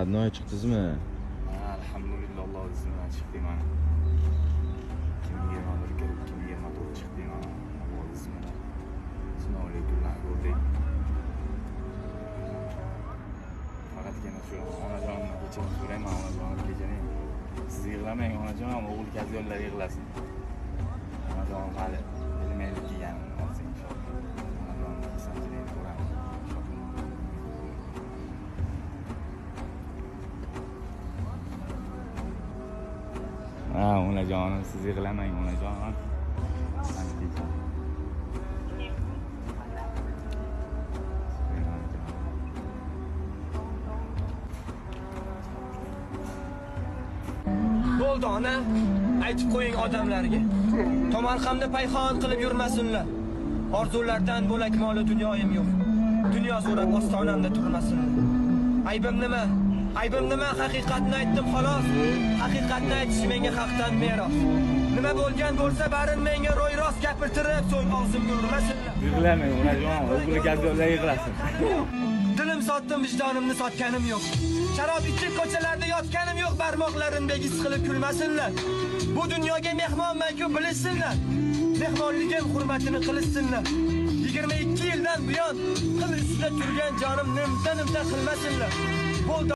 Radnoya chiqdingizmi? Alhamdulillah, Alloh iznidan chiqdim mana. 2021 kelib 2024 chiqdim mana. Alloh iznidan. Sinovli kunlar ko'rdik. Faqatgina shu onajonimni kechirim so'rayman, onajonim kechiring. Siz yig'lamang onajon, o'g'il kaziyonlar yig'lasin. Onajonim hali bilmaydi deganini olsin inshaalloh. Onajonim kesanchiligini ko'ramiz. Onajonim, siz yig'lamang onajon. Bo'ldi ona, aytib qo'ying odamlarga. Tomarxamda payxon qilib yurmasinlar. Orzulardan bo'lak moli dunyoyim yo'q. Dunyo so'rab ostonamda turmasinlar. Aybim nima? Aybim nima? Haqiqatni aytdim xolos. Haqiqatni aytish menga haqdan meros. Nima bo'lgan bo'lsa barin menga ro'y-rost gapirtirib, so'ng og'zimga urmasinlar. Yig'lamang onajon, o'g'il kaziyonlar yig'lasin. Dilim sotdim, vijdanimni sotganim yo'q. Sharob ichib ko'chalarda yotganim yo'q, barmoqlarim begis qilib kulmasinlar. Bu dunyoga mehmonman-ku bilishsinlar. Mehmonligim hurmatini qilishsinlar. 22 yildan buyon qil ustida turgan jonim nimta qilmasinlar. Bo'ldi